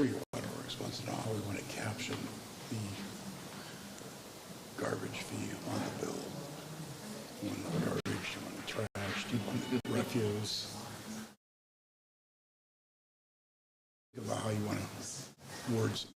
your waterworks once in a while, we want to caption the garbage fee on the bill. You want the garbage, you want the trash, you want the refuse. Think about how you want to word some.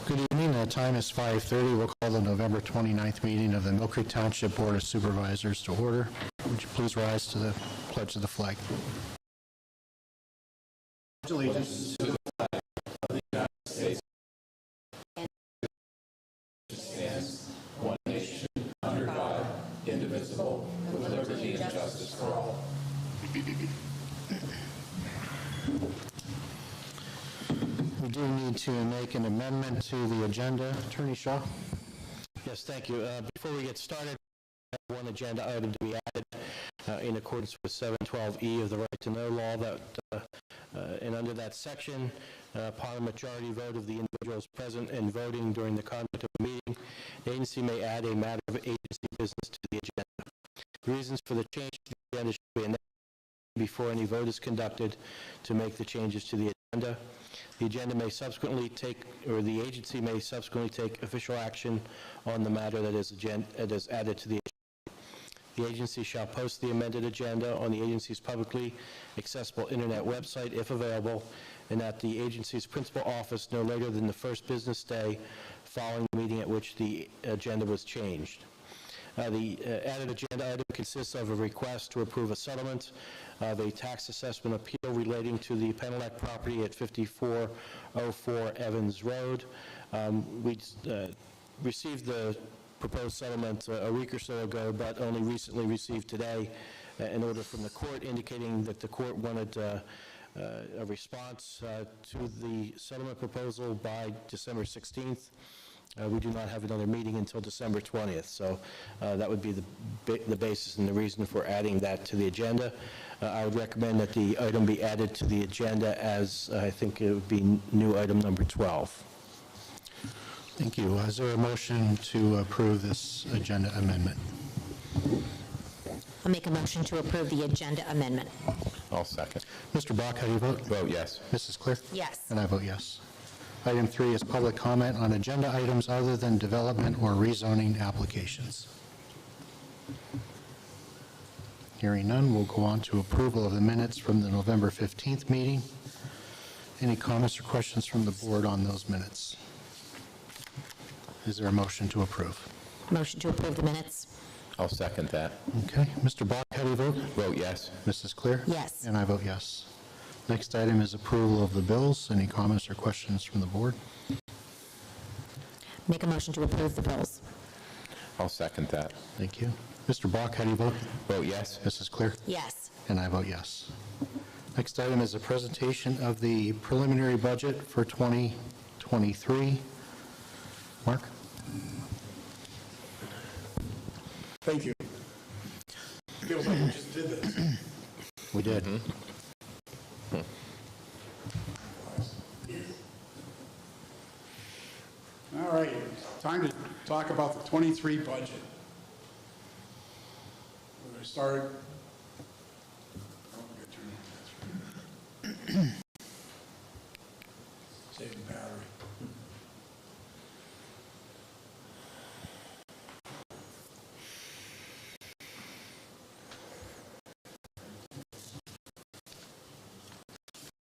Good evening. The time is 5:30. We'll call the November 29th meeting of the Mill Creek Township Board of Supervisors to order. Would you please rise to the pledge of the flag? Allegiance to the flag of the United States and stands one nation under God, indivisible, with liberty and justice for all. We do need to make an amendment to the agenda. Attorney Shaw? Yes, thank you. Before we get started, I have one agenda item to be added in accordance with 712E of the Right to Know law, and under that section, upon a majority vote of the individuals present and voting during the conduct of the meeting, the agency may add a matter of agency business to the agenda. The reasons for the change to the agenda should be announced before any vote is conducted to make the changes to the agenda. The agenda may subsequently take, or the agency may subsequently take official action on the matter that is added to the agenda. The agency shall post the amended agenda on the agency's publicly accessible internet website if available, and at the agency's principal office no later than the first business day following the meeting at which the agenda was changed. The added agenda item consists of a request to approve a settlement of a tax assessment appeal relating to the Penelec property at 5404 Evans Road. We received the proposed settlement a week or so ago, but only recently received today an order from the court indicating that the court wanted a response to the settlement proposal by December 16th. We do not have another meeting until December 20th, so that would be the basis and the reason for adding that to the agenda. I would recommend that the item be added to the agenda as I think it would be new item number 12. Thank you. Is there a motion to approve this agenda amendment? I'll make a motion to approve the agenda amendment. I'll second. Mr. Bach, how do you vote? Vote yes. Mrs. Clear? Yes. And I vote yes. Item 3 is public comment on agenda items other than development or rezoning applications. Hearing none, we'll go on to approval of the minutes from the November 15th meeting. Any comments or questions from the board on those minutes? Is there a motion to approve? Motion to approve the minutes. I'll second that. Okay. Mr. Bach, how do you vote? Vote yes. Mrs. Clear? Yes. And I vote yes. Next item is approval of the bills. Any comments or questions from the board? Make a motion to approve the bills. I'll second that. Thank you. Mr. Bach, how do you vote? Vote yes. Mrs. Clear? Yes. And I vote yes. Next item is a presentation of the preliminary budget for 2023. Mark? Thank you. Feels like we just did this. We did. All right, time to talk about the 23 budget. We're going to start. Saving battery.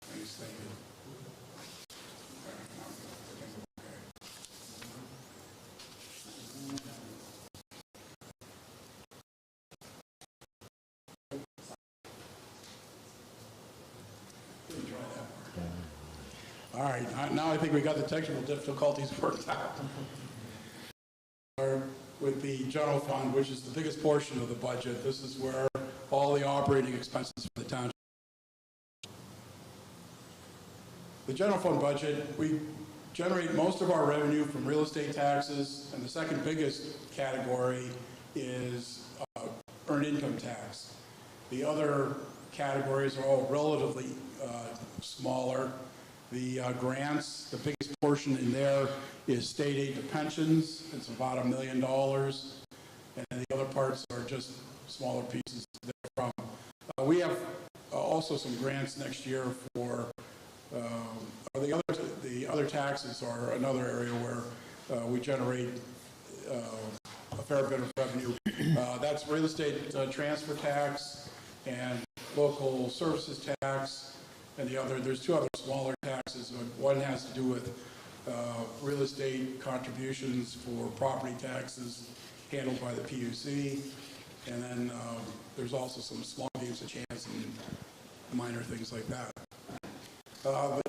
Thanks, thank you. All right, now I think we got the technical difficulties worked out. With the general fund, which is the biggest portion of the budget, this is where all the operating expenses for the township. The general fund budget, we generate most of our revenue from real estate taxes, and the second biggest category is earned income tax. The other categories are all relatively smaller. The grants, the biggest portion in there is state aid to pensions. It's about $1 million. And then the other parts are just smaller pieces therefrom. We have also some grants next year for the other taxes are another area where we generate a fair bit of revenue. That's real estate transfer tax and local services tax. And there's two other smaller taxes. One has to do with real estate contributions for property taxes handled by the PUC. And then there's also some small games of chance and minor things like that. The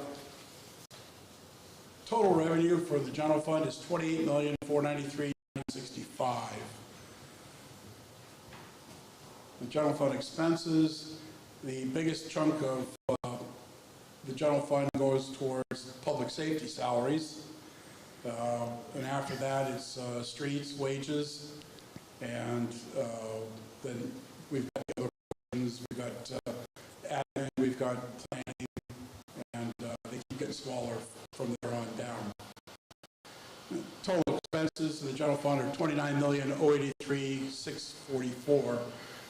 total revenue for the general fund is $28,493,965. The general fund expenses, the biggest chunk of the general fund goes towards public safety salaries. And after that, it's streets, wages, and then we've got the other things. We've got admin, we've got planning, and they keep getting smaller from there on down. Total expenses in the general fund are $29,083,644.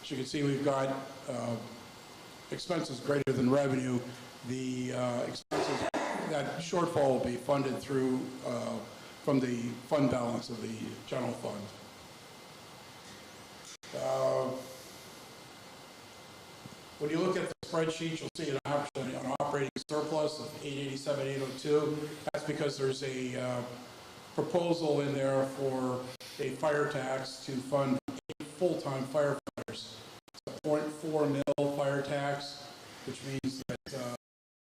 As you can see, we've got expenses greater than revenue. The expenses, that shortfall will be funded through from the fund balance of the general fund. When you look at the spreadsheet, you'll see an operating surplus of 887,802. That's because there's a proposal in there for a fire tax to fund 8 full-time firefighters. It's a 0.4 mil fire tax, which means that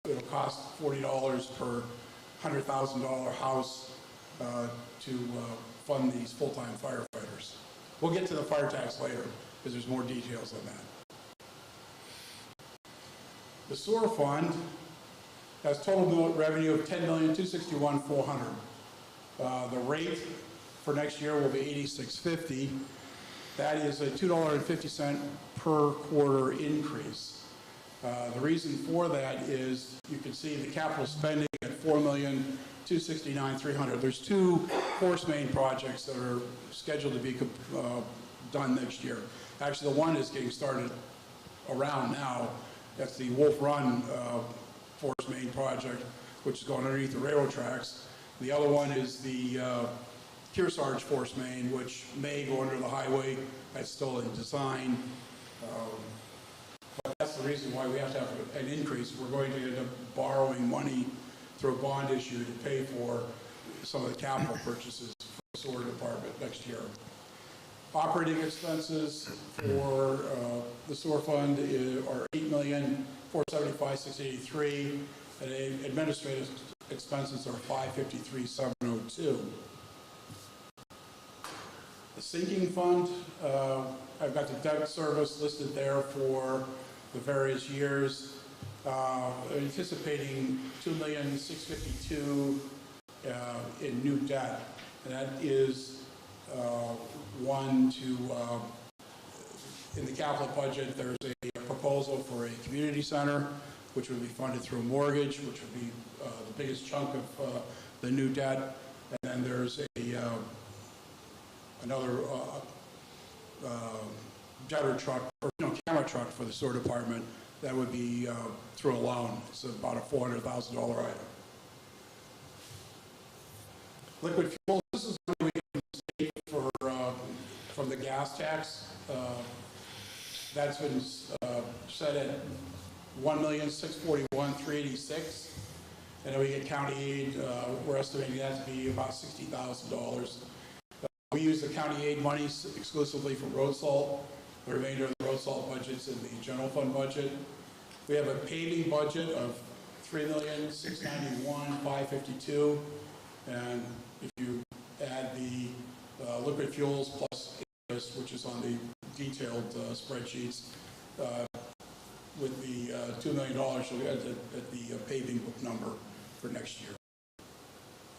it'll cost $40 per $100,000 house to fund these full-time firefighters. We'll get to the fire tax later because there's more details on that. The sewer fund has total revenue of $10,261,400. The rate for next year will be $86.50. That is a $2.50 per quarter increase. The reason for that is you can see the capital spending at $4,269,300. There's 2 force main projects that are scheduled to be done next year. Actually, the one is getting started around now. That's the Wolf Run force main project, which is going underneath the railroad tracks. The other one is the Kearsarge force main, which may go under the highway. That's still in design. But that's the reason why we have to have an increase. We're going to end up borrowing money through a bond issue to pay for some of the capital purchases for the sewer department next year. Operating expenses for the sewer fund are $8,475,683, and administrative expenses are $553,702. The sinking fund, I've got the debt service listed there for the various years. Anticipating $2,652,000 in new debt, and that is in the capital budget, there's a proposal for a community center, which would be funded through a mortgage, which would be the biggest chunk of the new debt. And then there's another jetter truck, or camera truck for the sewer department that would be through a loan. It's about a $400,000 item. Liquid fuels, this is what we get from the state from the gas tax. That's been set at $1,641,386, and then we get county aid. We're estimating that to be about $60,000. We use the county aid monies exclusively for road salt. The remainder of the road salt budget's in the general fund budget. We have a paving budget of $3,691,552, and if you add the liquid fuels plus interest, which is on the detailed spreadsheets, with the $2 million, you'll get at the paving number for next year.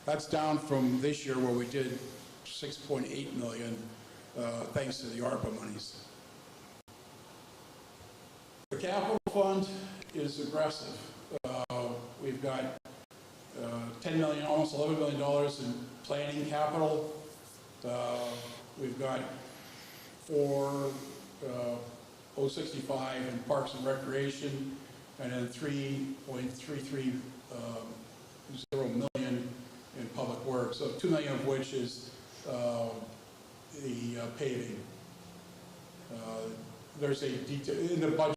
That's down from this year where we did $6.8 million, thanks to the ARPA monies. The capital fund is aggressive. We've got $10 million, almost $11 million in planning capital. We've got $4,065 in Parks and Recreation, and then $3.330 million in Public Works. So $2 million of which is the paving. There's a detail in the budget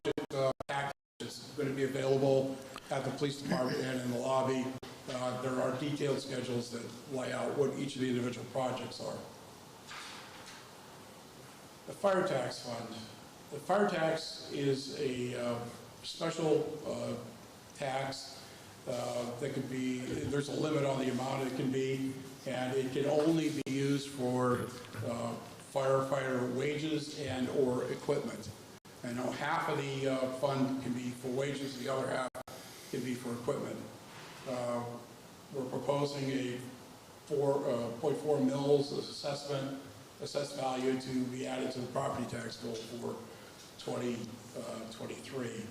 package that's going to be available at the police department and in the lobby. There are detailed schedules that lay out what each of the individual projects are. The fire tax fund. The fire tax is a special tax that could be, there's a limit on the amount it can be, and it can only be used for firefighter wages and or equipment. I know half of the fund can be for wages, the other half can be for equipment. We're proposing a 4.4 mils assessed value to be added to the property tax bill for 2023.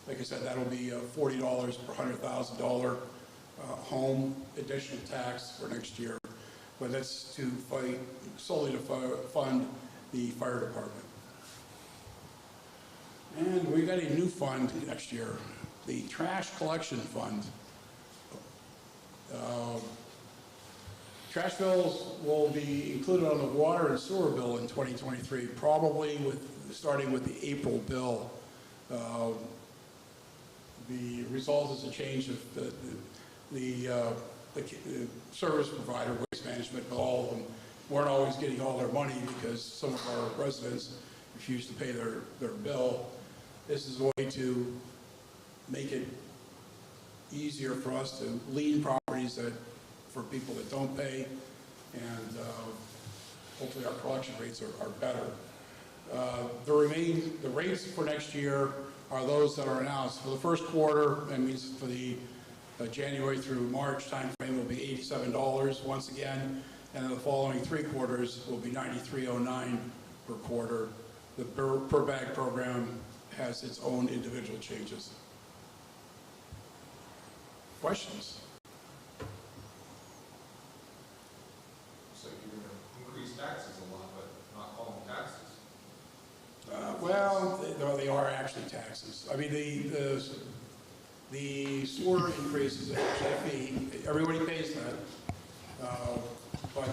Like I said, that'll be $40 per $100,000 home additional tax for next year, but that's to solely to fund the fire department. And we got a new fund next year, the trash collection fund. Trash bills will be included on the water and sewer bill in 2023, probably starting with the April bill. The result is a change of the service provider, Waste Management, but all of them weren't always getting all their money because some of our residents refused to pay their bill. This is a way to make it easier for us to lien properties for people that don't pay, and hopefully our collection rates are better. The rates for next year are those that are announced. For the first quarter, that means for the January through March timeframe, will be $87 once again, and then the following 3 quarters will be $93.09 per quarter. The per bag program has its own individual changes. Questions? So you're going to increase taxes a lot, but not call them taxes. Well, they are actually taxes. I mean, the sewer increase is actually a fee. Everybody pays that. But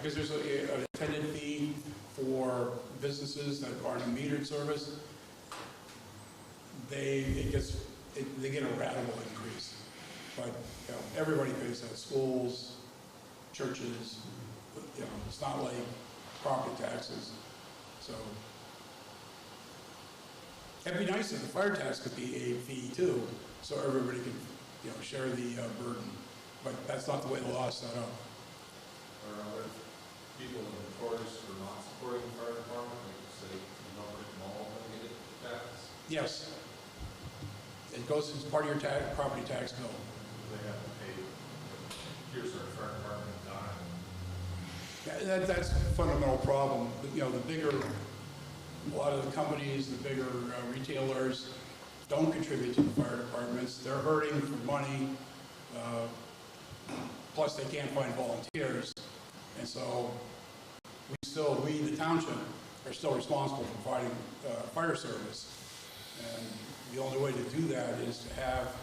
because there's an attendant fee for businesses that are in a metered service, they get a ratable increase. But everybody pays that. Schools, churches, it's not like property taxes. So it'd be nice if the fire tax could be a fee too, so everybody can, share the burden. But that's not the way the law is set up. Or other people in the notorious for not supporting the fire department, like say, Mall, when they get the tax. Yes. It goes as part of your property tax bill. They have to pay, here's our fire department dime. Yeah, that's a fundamental problem. A lot of the companies, the bigger retailers don't contribute to the fire departments. They're hurting for money. Plus they can't find volunteers. And so we, the township, are still responsible for providing fire service. And the only way to do that is to have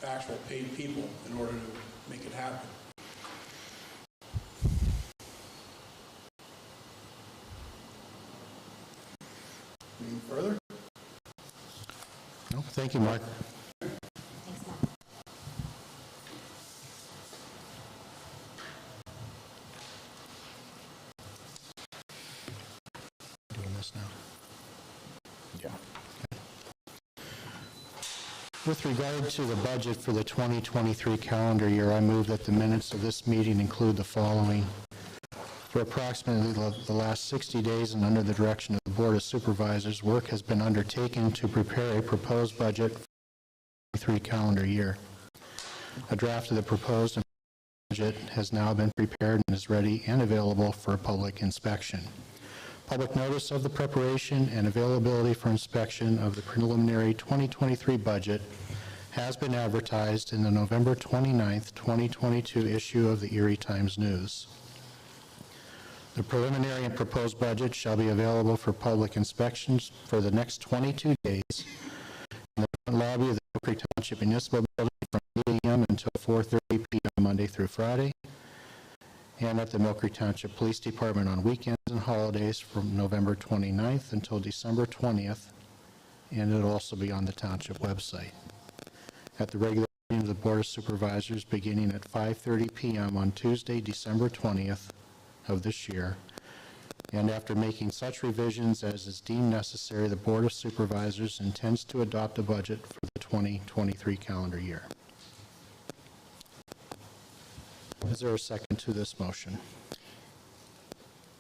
actual paid people in order to make it happen. Any further? No, thank you, Mark. Thanks, Mark. Doing this now. Yeah. With regard to the budget for the 2023 calendar year, I move that the minutes of this meeting include the following. For approximately the last 60 days and under the direction of the Board of Supervisors, work has been undertaken to prepare a proposed budget for the 2023 calendar year. A draft of the proposed budget has now been prepared and is ready and available for public inspection. Public notice of the preparation and availability for inspection of the preliminary 2023 budget has been advertised in the November 29, 2022 issue of the Erie Times News. The preliminary and proposed budget shall be available for public inspections for the next 22 days in the front lobby of the Oak Creek Township Municipal Building from 8 a.m. until 4:30 p.m. Monday through Friday, and at the Mill Creek Township Police Department on weekends and holidays from November 29th until December 20th, and it'll also be on the township website. At the regular meeting of the Board of Supervisors beginning at 5:30 p.m. on Tuesday, December 20th of this year, and after making such revisions as is deemed necessary, the Board of Supervisors intends to adopt a budget for the 2023 calendar year. Is there a second to this motion?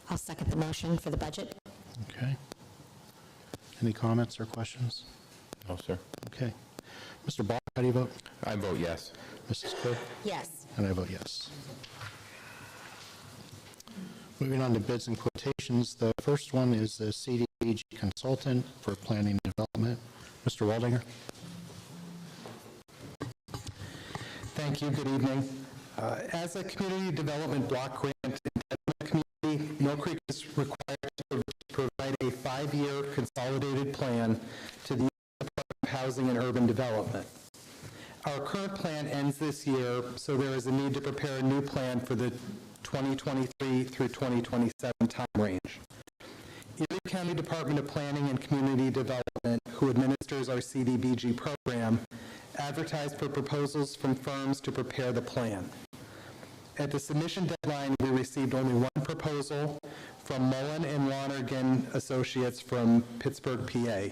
I'll second the motion for the budget. Okay. Any comments or questions? No, sir. Okay. Mr. Bach, how do you vote? I vote yes. Mrs. Clerk? Yes. And I vote yes. Moving on to bids and quotations, the first one is the CDBG consultant for planning and development. Mr. Waldinger? Thank you. Good evening. As a community development block grant entitlement community, Mill Creek is required to provide a 5-year consolidated plan to the Department of Housing and Urban Development. Our current plan ends this year, so there is a need to prepare a new plan for the 2023 through 2027 time range. Erie County Department of Planning and Community Development, who administers our CDBG program, advertised for proposals from firms to prepare the plan. At the submission deadline, we received only one proposal from Mullen and Lonergan Associates from Pittsburgh, PA,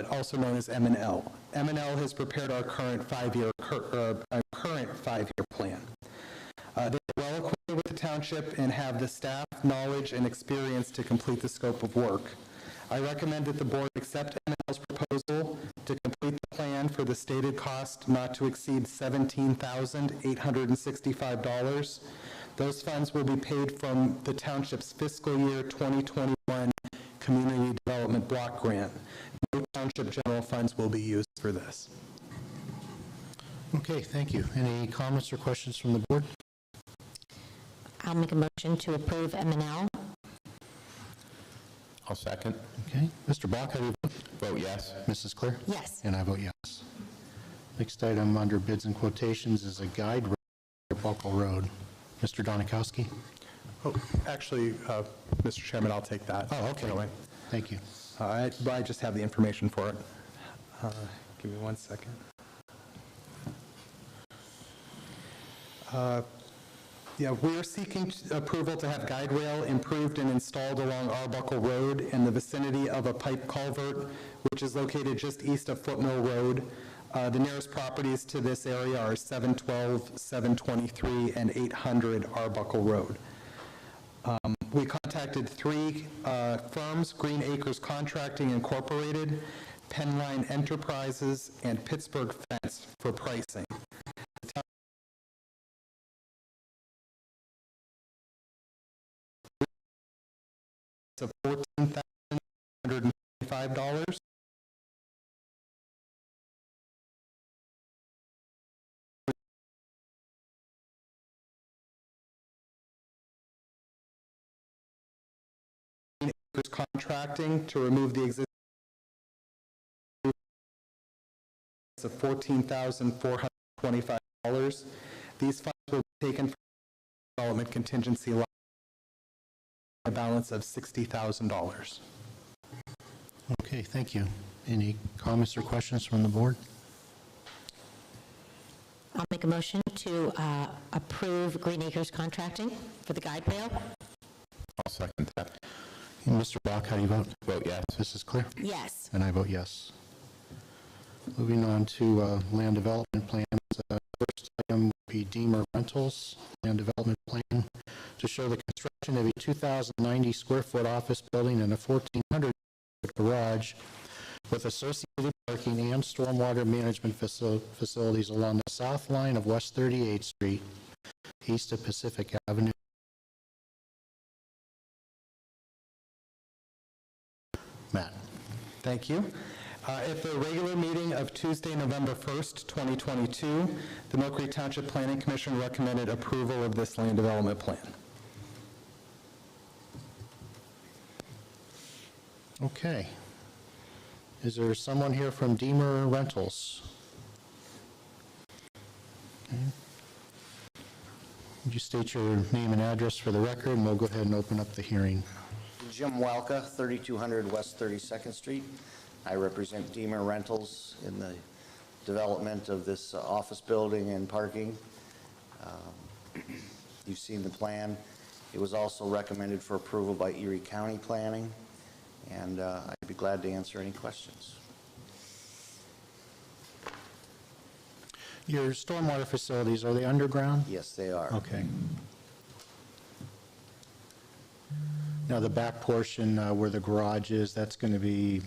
also known as M&L. M&L has prepared our current five-year plan. They are well acquainted with the township and have the staff, knowledge, and experience to complete the scope of work. I recommend that the board accept M&L's proposal to complete the plan for the stated cost not to exceed $17,865. Those funds will be paid from the township's fiscal year 2021 Community Development Block Grant. No township general funds will be used for this. Okay, thank you. Any comments or questions from the board? I'll make a motion to approve M&L. I'll second. Okay, Mr. Bach, how do you vote? Vote yes. Mrs. Claire? Yes. And I vote yes. Next item under bids and quotations is a guide road at Buckle Road. Mr. Donikowski? Oh, actually, Mr. Chairman, I'll take that. Oh, okay. Anyway. Thank you. I just have the information for it. Give me 1 second. Yeah, we are seeking approval to have guide rail improved and installed along Arbuckle Road in the vicinity of a pipe culvert, which is located just east of Footmill Road. The nearest properties to this area are 712, 723, and 800 Arbuckle Road. We contacted three firms, Green Acres Contracting Incorporated, Penline Enterprises, and Pittsburgh Fence for pricing. Of $14,125. Contracting to remove the existing of $14,425. These funds will be taken from development contingency line, a balance of $60,000. Okay, thank you. Any comments or questions from the board? I'll make a motion to approve Green Acres Contracting for the guide rail. I'll second that. And Mr. Bach, how do you vote? Vote yes. Mrs. Claire? Yes. And I vote yes. Moving on to land development plans. First item would be Deemer Rentals land development plan to show the construction of a 2,090 square foot office building and a 1,400 garage with associated parking and stormwater management facilities along the south line of West 38th Street, east of Pacific Avenue. Matt. Thank you. At the regular meeting of Tuesday, November 1st, 2022, the Mill Creek Township Planning Commission recommended approval of this land development plan. Okay. Is there someone here from Deemer Rentals? Okay. Would you state your name and address for the record, and we'll go ahead and open up the hearing. Jim Walka, 3200 West 32nd Street. I represent Deemer Rentals in the development of this office building and parking. You've seen the plan. It was also recommended for approval by Erie County Planning, and I'd be glad to answer any questions. Your stormwater facilities, are they underground? Yes, they are. Okay. Now, the back portion where the garage is, that's going to be,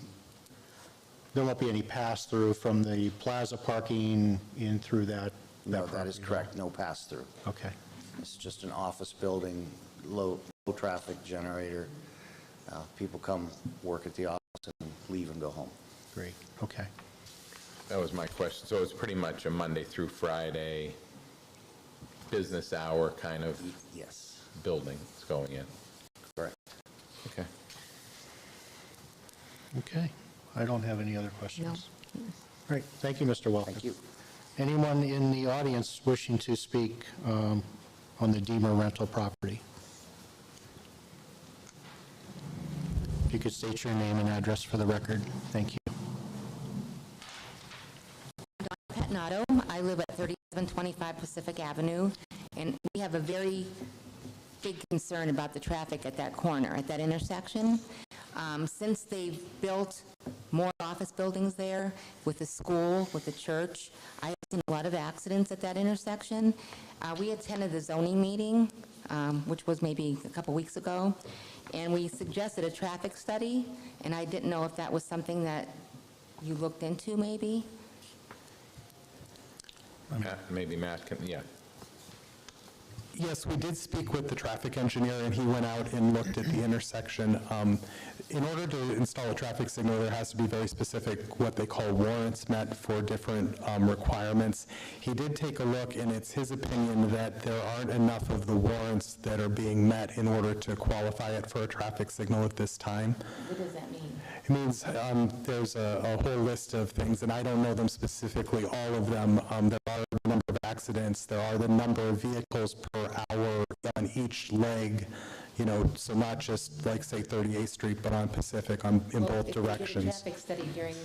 there won't be any pass-through from the plaza parking in through that? No, that is correct. No pass-through. Okay. It's just an office building, low traffic generator. People come work at the office and leave and go home. Great. Okay. That was my question. So it's pretty much a Monday through Friday business hour kind of Yes, building that's going in. correct. Okay. Okay. I don't have any other questions. No. Great. Thank you, Mr. Welker. Thank you. Anyone in the audience wishing to speak on the Deemer rental property? If you could state your name and address for the record. Thank you. Patnato. I live at 3725 Pacific Avenue, and we have a very big concern about the traffic at that corner, at that intersection. Since they've built more office buildings there, with the school, with the church, I've seen a lot of accidents at that intersection. We attended the zoning meeting, which was maybe a couple weeks ago, and we suggested a traffic study, and I didn't know if that was something that you looked into, maybe? Maybe Matt can, yeah. Yes, we did speak with the traffic engineer, and he went out and looked at the intersection. In order to install a traffic signal, there has to be very specific, what they call warrants met for different requirements. He did take a look, and it's his opinion that there aren't enough of the warrants that are being met in order to qualify it for a traffic signal at this time. What does that mean? It means there's a whole list of things, and I don't know them specifically, all of them. There are the number of accidents, there are the number of vehicles per hour on each leg, you know, so not just like, say, 38th Street, but on Pacific, in both directions. Well, if you did a traffic study during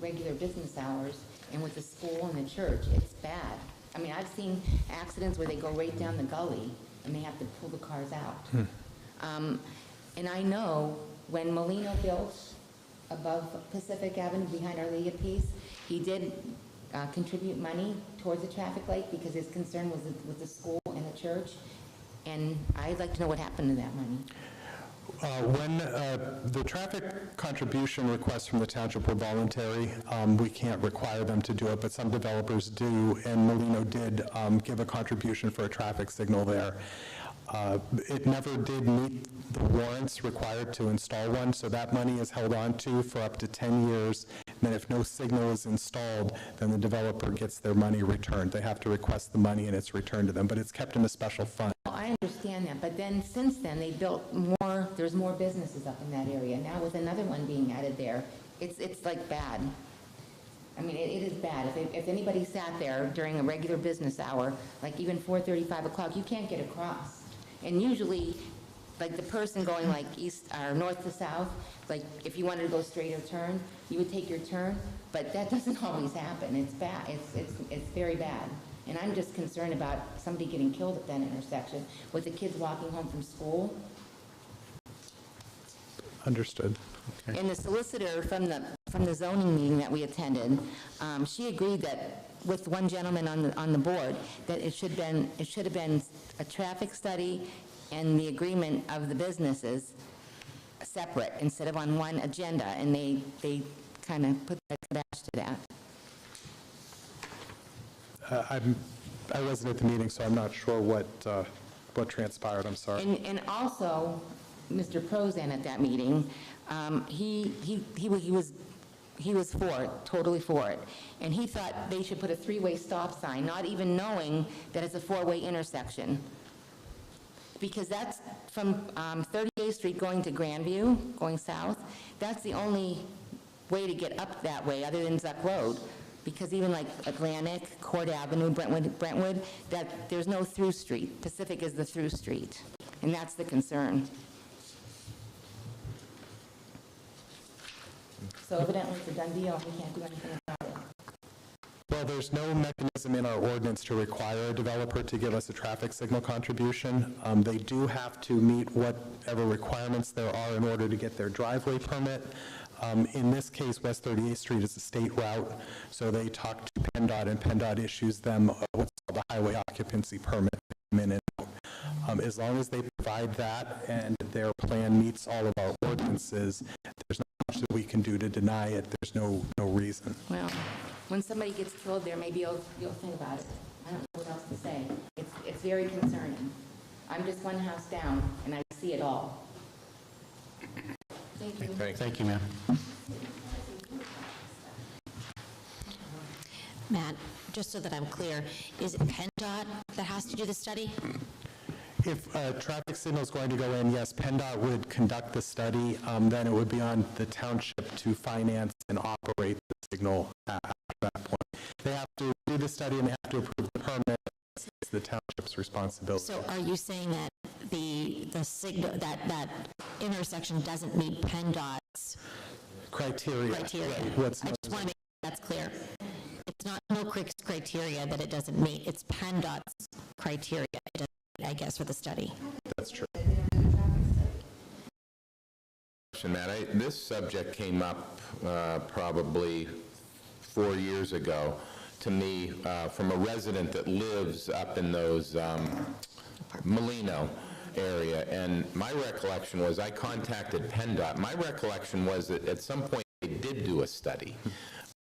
regular business hours and with the school and the church, it's bad. I mean, I've seen accidents where they go right down the gully and they have to pull the cars out. And I know when Molino built above Pacific Avenue behind our Leah piece, he did contribute money towards the traffic light because his concern was with the school and the church. And I'd like to know what happened to that money. When the traffic contribution requests from the township were voluntary, we can't require them to do it, but some developers do, and Molino did give a contribution for a traffic signal there. It never did meet the warrants required to install one, so that money is held on to for up to 10 years. And then if no signal is installed, then the developer gets their money returned. They have to request the money and it's returned to them, but it's kept in a special fund. Well, I understand that, but then since then, they built more, there's more businesses up in that area. Now with another one being added there, it's like bad. I mean, it is bad. If anybody sat there during a regular business hour, like even 4:30, 5 o'clock, you can't get across. And usually, like the person going like east or north to south, like if you wanted to go straight or turn, you would take your turn, but that doesn't always happen. It's bad. It's very bad. And I'm just concerned about somebody getting killed at that intersection with the kids walking home from school. Understood. Okay. And the solicitor from the zoning meeting that we attended, she agreed that with one gentleman on the board that it should have been a traffic study and the agreement of the businesses separate instead of on one agenda, and they kind of put that kibosh to that. I wasn't at the meeting, so I'm not sure what transpired. I'm sorry. And also, Mr. Prozan at that meeting, he was for it, totally for it. And he thought they should put a three-way stop sign, not even knowing that it's a four-way intersection. Because that's from 38th Street going to Grandview, going south, that's the only way to get up that way other than Zuck Road. Because even like Atlantic, Court Avenue, Brentwood, that there's no through street. Pacific is the through street. And that's the concern. So evidently it's a done deal, and we can't do anything about it. Well, there's no mechanism in our ordinance to require a developer to give us a traffic signal contribution. They do have to meet whatever requirements there are in order to get their driveway permit. In this case, West 38th Street is a state route, so they talk to PennDOT, and PennDOT issues them what's called a highway occupancy permit. In and out. As long as they provide that and their plan meets all of our ordinances, there's not much that we can do to deny it. There's no reason. Well, when somebody gets killed there, maybe you'll think about it. I don't know what else to say. It's very concerning. I'm just one house down, and I see it all. Thank you. Thank you, ma'am. Matt, just so that I'm clear, is it PennDOT that has to do the study? If a traffic signal is going to go in, yes, PennDOT would conduct the study. Then it would be on the township to finance and operate the signal at that point. They have to do the study and they have to approve the permit. It's the township's responsibility. So are you saying that the signal, that intersection doesn't meet PennDOT's Criteria. criteria? What's I just want to make sure that's clear. It's not Mill Creek's criteria that it doesn't meet, it's PennDOT's criteria, I guess, for the study. That's true. Matt, this subject came up probably 4 years ago to me from a resident that lives up in those Molino area, and my recollection was I contacted PennDOT. My recollection was that at some point they did do a study,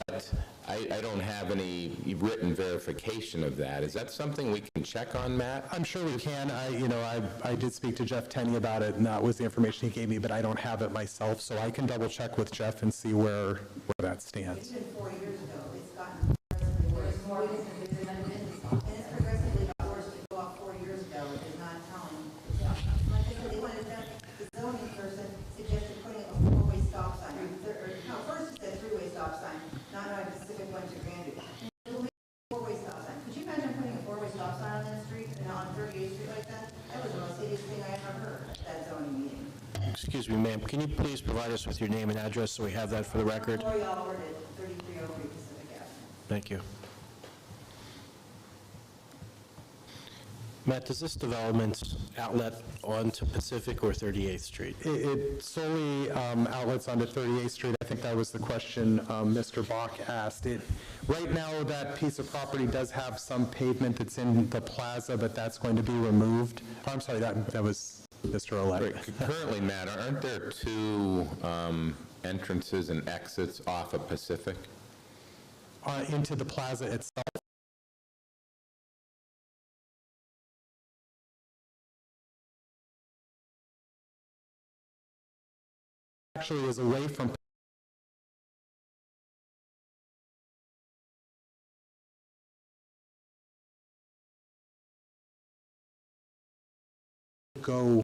but I don't have any written verification of that. Is that something we can check on, Matt? I'm sure we can. I did speak to Jeff Tenney about it, and that was the information he gave me, but I don't have it myself, so I can double check with Jeff and see where that stands. It's been 4 years ago. It's gotten progressively worse. More businesses and business, and it's progressively got worse to go up 4 years ago. It is not telling. Like I said, they wanted to, the zoning person suggested putting a four-way stop sign, no, first it said three-way stop sign, not knowing the specific one to Granby. Four-way stop sign. Could you imagine putting a four-way stop sign on that street and on 38th Street like that? That was the most hideous thing I ever heard at that zoning meeting. Excuse me, ma'am, can you please provide us with your name and address so we have that for the record? Lori Alford at 3303 Pacific Avenue. Thank you. Matt, does this development outlet onto Pacific or 38th Street? It solely outlets onto 38th Street. I think that was the question Mr. Bach asked. Right now, that piece of property does have some pavement that's in the plaza, but that's going to be removed. I'm sorry, that was Mr. Olet. Currently, Matt, aren't there two entrances and exits off of Pacific? Into the plaza itself. Actually is away from go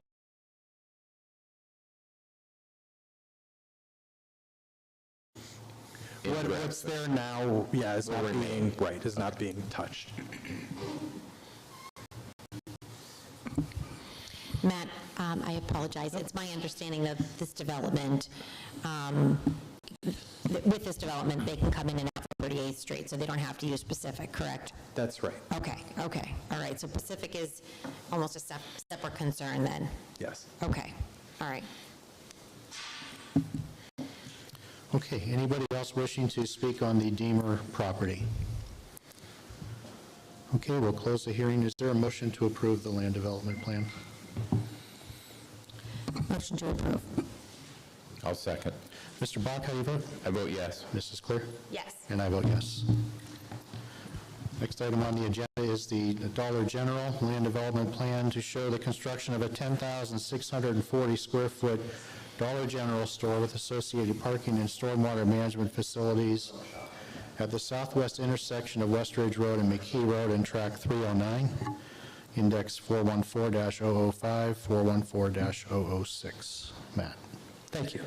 what's there now, yeah, is not being, right, is not being touched. Matt, I apologize. It's my understanding that this development, with this development, they can come in and out of 38th Street, so they don't have to use Pacific, correct? That's right. Okay, all right. So Pacific is almost a separate concern then? Yes. Okay, all right. Okay, anybody else wishing to speak on the Deemer property? Okay, we'll close the hearing. Is there a motion to approve the land development plan? Motion to approve. I'll second. Mr. Bach, how do you vote? I vote yes. Mrs. Clear? Yes. And I vote yes. Next item on the agenda is the Dollar General Land Development Plan to show the construction of a 10,640 square foot Dollar General store with associated parking and stormwater management facilities at the southwest intersection of West Ridge Road and McKee Road and Track 309, Index 414-005, 414-006. Matt. Thank you.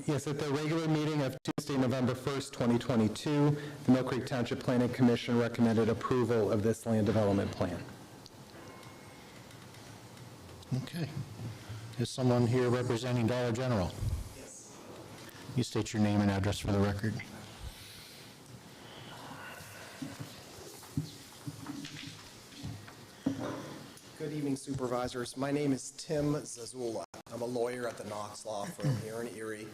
Yes, at the regular meeting of Tuesday, November 1st, 2022, the Mill Creek Township Planning Commission recommended approval of this land development plan. Okay. Is someone here representing Dollar General? Yes. You state your name and address for the record. Good evening, Supervisors. My name is Tim Zazula. I'm a lawyer at the Knox Law Firm here in Erie.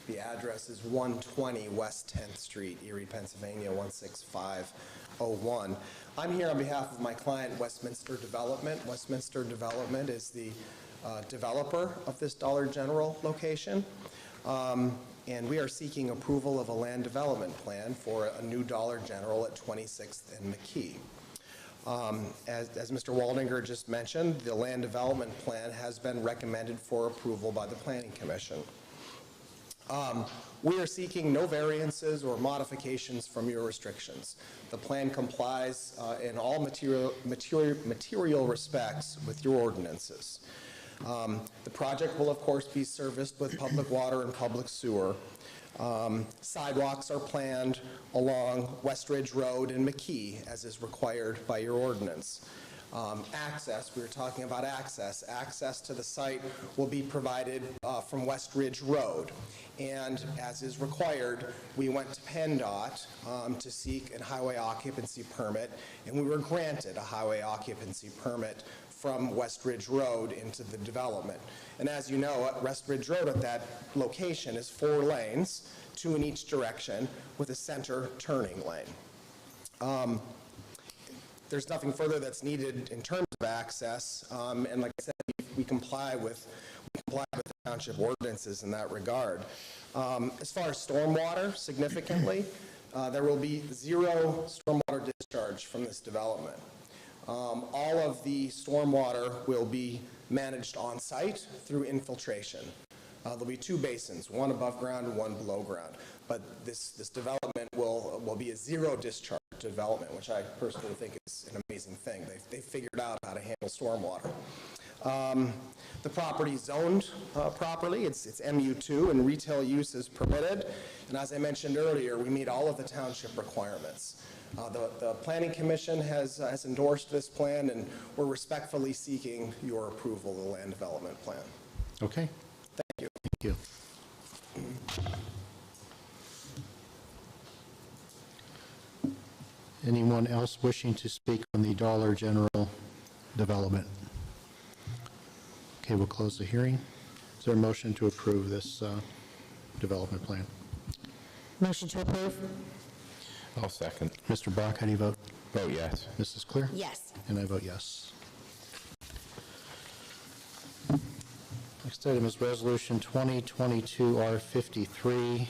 The address is 120 West 10th Street, Erie, Pennsylvania, 16501. I'm here on behalf of my client, Westminster Development. Westminster Development is the developer of this Dollar General location. And we are seeking approval of a land development plan for a new Dollar General at 26th and McKee. As Mr. Waldinger just mentioned, the land development plan has been recommended for approval by the Planning Commission. We are seeking no variances or modifications from your restrictions. The plan complies in all material respects with your ordinances. The project will, of course, be serviced with public water and public sewer. Sidewalks are planned along West Ridge Road and McKee, as is required by your ordinance. Access, we were talking about access. Access to the site will be provided from West Ridge Road. And as is required, we went to PennDOT to seek a highway occupancy permit, and we were granted a highway occupancy permit from West Ridge Road into the development. And as you know, at West Ridge Road at that location is 4 lanes, 2 in each direction, with a center turning lane. There's nothing further that's needed in terms of access, and like I said, we comply with the township ordinances in that regard. As far as stormwater, significantly, there will be 0 stormwater discharge from this development. All of the stormwater will be managed on-site through infiltration. There'll be 2 basins, one above ground and one below ground. But this development will be a 0 discharge development, which I personally think is an amazing thing. They've figured out how to handle stormwater. The property is zoned properly. It's MU2, and retail use is permitted. And as I mentioned earlier, we meet all of the township requirements. The Planning Commission has endorsed this plan, and we're respectfully seeking your approval of the land development plan. Okay. Thank you. Thank you. Anyone else wishing to speak on the Dollar General development? Okay, we'll close the hearing. Is there a motion to approve this development plan? Motion to approve? I'll second. Mr. Brock, how do you vote? Vote yes. Mrs. Clear? Yes. And I vote yes. Next item is Resolution 2022-R53.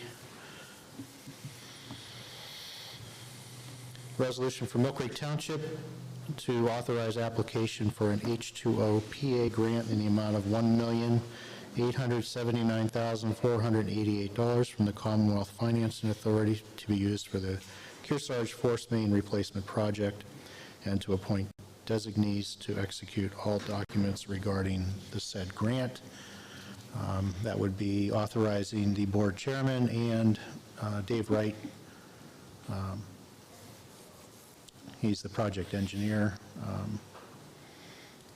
Resolution for Mill Creek Township to authorize application for an H2O PA grant in the amount of $1,879,488 from the Commonwealth Financing Authority to be used for the Kearsarge Force Main Replacement Project, and to appoint designees to execute all documents regarding the said grant. That would be authorizing the board chairman and Dave Wright. He's the project engineer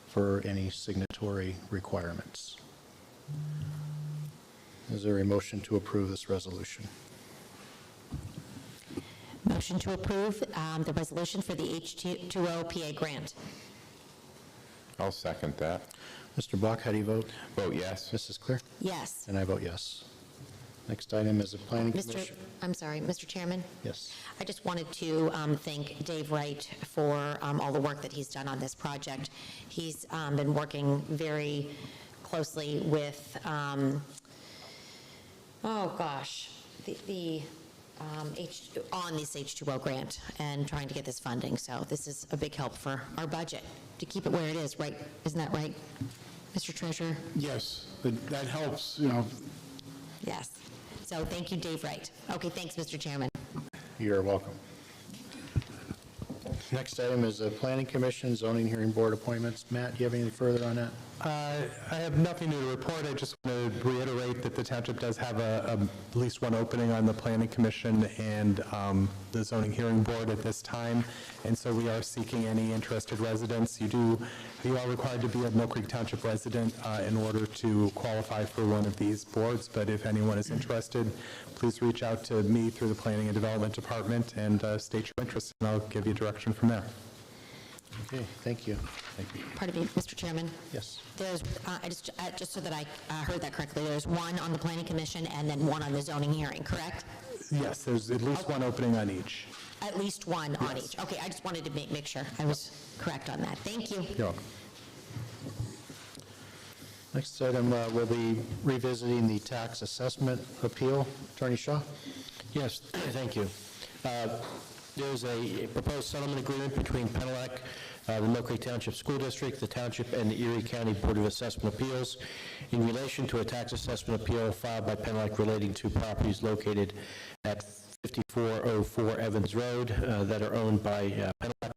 for any signatory requirements. Is there a motion to approve this resolution? Motion to approve the resolution for the H2O PA grant. I'll second that. Mr. Block, how do you vote? Vote yes. Mrs. Clear? Yes. And I vote yes. Next item is a planning commission. Mr. Chairman? Yes. I just wanted to thank Dave Wright for all the work that he's done on this project. He's been working very closely with, on this H2O grant and trying to get this funding. So this is a big help for our budget to keep it where it is, right? Isn't that right, Mr. Treasurer? Yes, that helps, Yes. So thank you, Dave Wright. Okay, thanks, Mr. Chairman. You're welcome. Next item is a planning commission, zoning hearing board appointments. Matt, do you have anything further on that? I have nothing new to report. I just want to reiterate that the township does have at least one opening on the Planning Commission and the Zoning Hearing Board at this time, and so we are seeking any interested residents. You are required to be a Mill Creek Township resident in order to qualify for one of these boards, but if anyone is interested, please reach out to me through the Planning and Development Department and state your interest, and I'll give you direction from there. Okay, thank you. Thank you. Pardon me, Mr. Chairman. Yes. There's, just so that I heard that correctly, there's one on the Planning Commission and then one on the zoning hearing, correct? Yes, there's at least one opening on each. At least one on each. Okay, I just wanted to make sure I was correct on that. Thank you. You're welcome. Next item, we'll be revisiting the tax assessment appeal. Attorney Shaw? Yes, thank you. There's a proposed settlement agreement between Penelec, the Mill Creek Township School District, the Township, and the Erie County Board of Assessment Appeals in relation to a tax assessment appeal filed by Penelec relating to properties located at 5404 Evans Road that are owned by Penelec.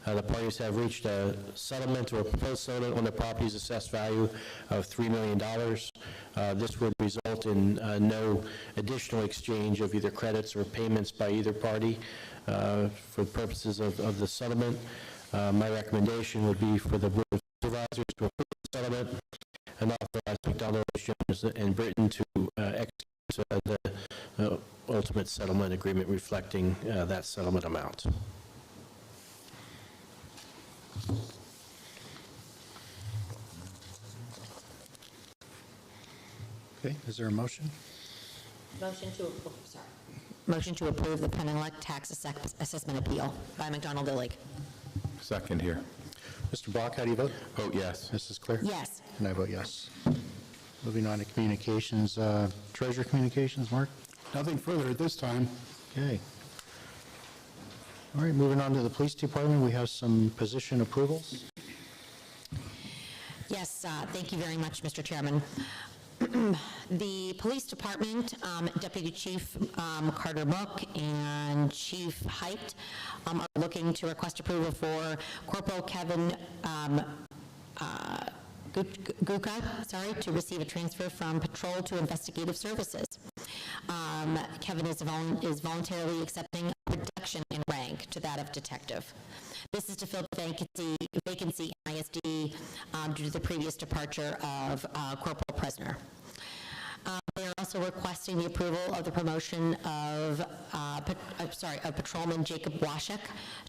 The parties have reached a settlement or a proposed settlement on the property's assessed value of $3 million. This would result in no additional exchange of either credits or payments by either party for purposes of the settlement. My recommendation would be for the Board of Supervisors to approve the settlement and authorize McDonald, Jones, and Britton to execute the ultimate settlement agreement reflecting that settlement amount. Okay, is there a motion? Motion to approve the Penelec tax assessment appeal by McDonald Illig. Second here. Mr. Brock, how do you vote? Vote yes. Mrs. Claire? Yes. And I vote yes. Moving on to communications, Treasurer Communications, Mark? Nothing further at this time. Okay. All right, moving on to the Police Department, we have some position approvals. Yes, thank you very much, Mr. Chairman. The Police Department, Deputy Chief Carter Mook and Chief Height are looking to request approval for Corporal Kevin Guka, to receive a transfer from patrol to investigative services. Kevin is voluntarily accepting a reduction in rank to that of detective. This is to fill the vacancy in ISD due to the previous departure of Corporal Presner. They are also requesting the approval of the promotion of Patrolman Jacob Washek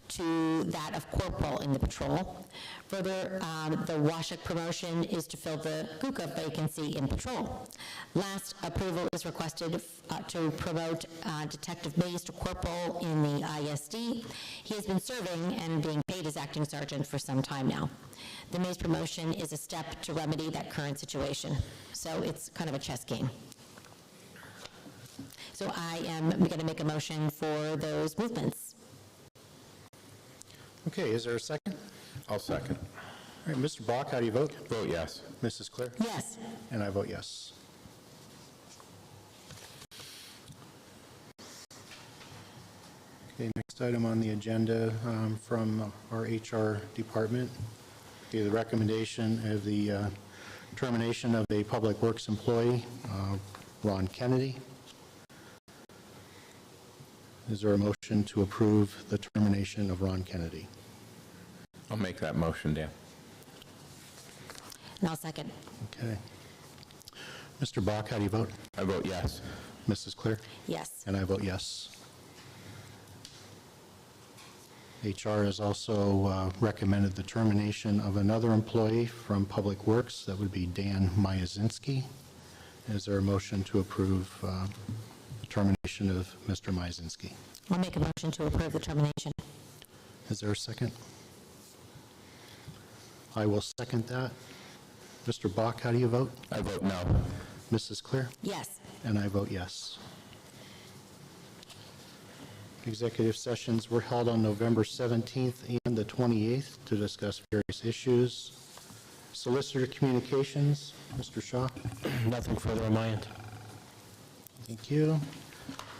to that of Corporal in the patrol. Further, the Washek promotion is to fill the Guka vacancy in patrol. Last, approval is requested to promote Detective Mays to Corporal in the ISD. He has been serving and being paid as acting sergeant for some time now. The Mays promotion is a step to remedy that current situation. So it's kind of a chess game. So I am going to make a motion for those movements. Okay, is there a second? I'll second. All right, Mr. Brock, how do you vote? Vote yes. Mrs. Claire? Yes. And I vote yes. Okay, next item on the agenda from our HR department. Okay, the recommendation of the termination of a Public Works employee, Ron Kennedy. Is there a motion to approve the termination of Ron Kennedy? I'll make that motion, Dan. And I'll second. Okay. Mr. Bach, how do you vote? I vote yes. Mrs. Claire? Yes. And I vote yes. HR has also recommended the termination of another employee from Public Works. That would be Dan Myazinski. Is there a motion to approve the termination of Mr. Myazinski? I'll make a motion to approve the termination. Is there a second? I will second that. Mr. Bach, how do you vote? I vote no. Mrs. Claire? Yes. And I vote yes. Executive sessions were held on November 17th and the 28th to discuss various issues. Solicitor communications, Mr. Shaw. Nothing further on my end. Thank you.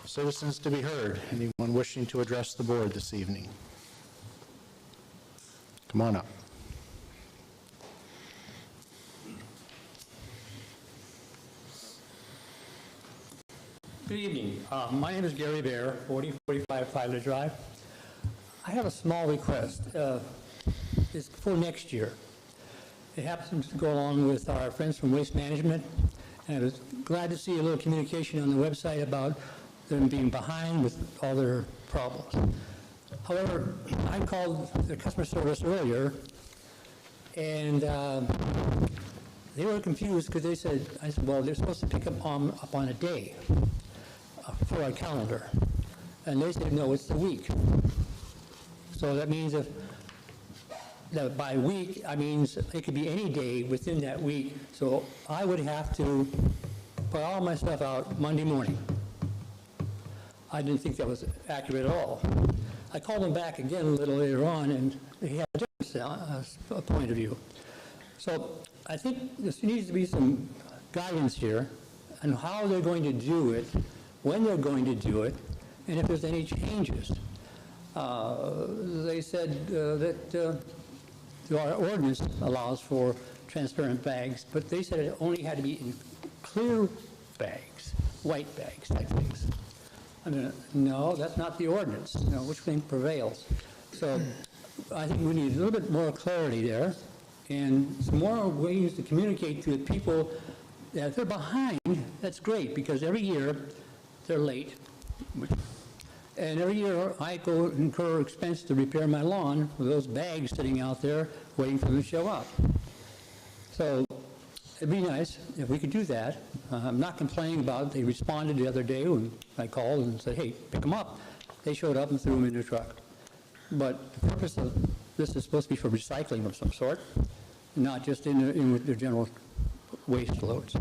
Citizens to be heard. Anyone wishing to address the board this evening? Come on up. Good evening. My name is Gary Bear, 4045 Flagler Drive. I have a small request. It's for next year. It happens to go along with our friends from Waste Management, and I was glad to see a little communication on the website about them being behind with all their problems. However, I called the customer service earlier, and they were confused because I said, well, they're supposed to pick up on a day for our calendar. And they said, no, it's a week. So that means that by week, I means it could be any day within that week. So I would have to put all my stuff out Monday morning. I didn't think that was accurate at all. I called them back again a little later on, and they had a different point of view. So I think there needs to be some guidance here on how they're going to do it, when they're going to do it, and if there's any changes. They said that our ordinance allows for transparent bags, but they said it only had to be in clear bags, white bags type things. I mean, no, that's not the ordinance. Which thing prevails? So I think we need a little bit more clarity there and some more ways to communicate to the people that if they're behind, that's great, because every year they're late. And every year I go incur expense to repair my lawn with those bags sitting out there waiting for them to show up. So it'd be nice if we could do that. I'm not complaining about it. They responded the other day when I called and said, hey, pick them up. They showed up and threw them in their truck. But the purpose of this is supposed to be for recycling of some sort, not just in with their general waste loads.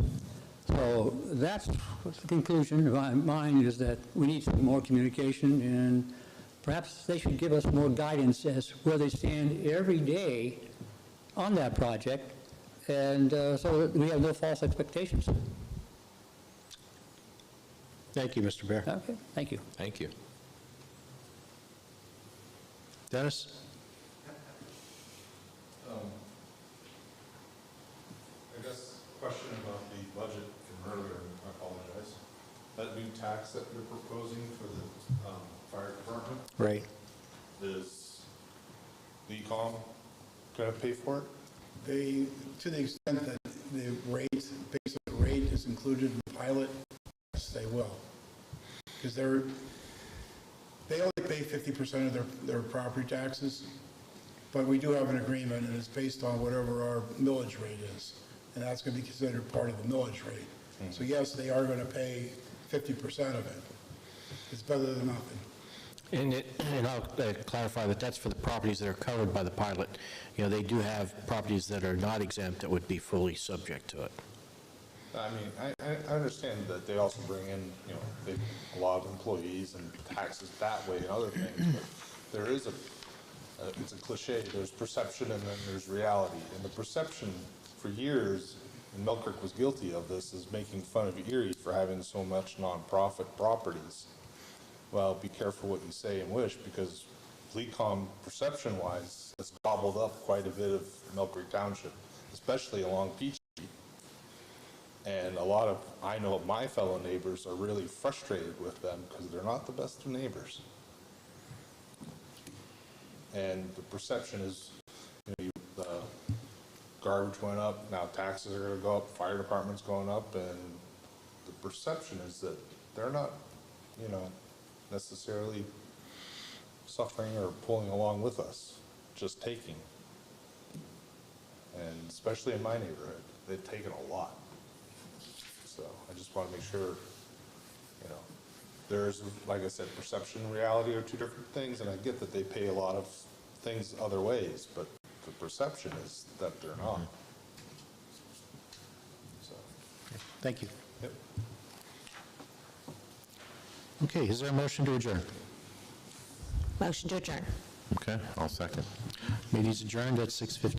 So that's the conclusion of mine, is that we need some more communication, and perhaps they should give us more guidance as where they stand every day on that project, and so that we have no false expectations. Thank you, Mr. Bear. Okay, thank you. Thank you. Dennis? I guess question about the budget from earlier, I apologize. That new tax that you're proposing for the fire department, Right. is LECOM going to pay for it? They, to the extent that the rate, basic rate is included in the pilot, yes, they will. Because they only pay 50% of their property taxes, but we do have an agreement, and it's based on whatever our millage rate is, and that's going to be considered part of the millage rate. So yes, they are going to pay 50% of it. It's better than nothing. And I'll clarify that that's for the properties that are covered by the pilot. They do have properties that are not exempt that would be fully subject to it. I mean, I understand that they also bring in, a lot of employees and taxes that way and other things, but there is it's a cliche, there's perception and then there's reality. And the perception for years, and Mill Creek was guilty of this, is making fun of Erie for having so much nonprofit properties. Well, be careful what you say and wish, because LECOM, perception-wise, has gobbled up quite a bit of Mill Creek Township, especially along Peach Street. And I know my fellow neighbors are really frustrated with them because they're not the best of neighbors. And the perception is, the garbage went up, now taxes are going to go up, fire department's going up, and the perception is that they're not, necessarily suffering or pulling along with us, just taking. And especially in my neighborhood, they've taken a lot. So I just want to make sure, there's, like I said, perception and reality are two different things, and I get that they pay a lot of things other ways, but the perception is that they're not. So. Thank you. Yep. Okay, is there a motion to adjourn? Motion to adjourn. Okay, I'll second. Meeting's adjourned at 6:15.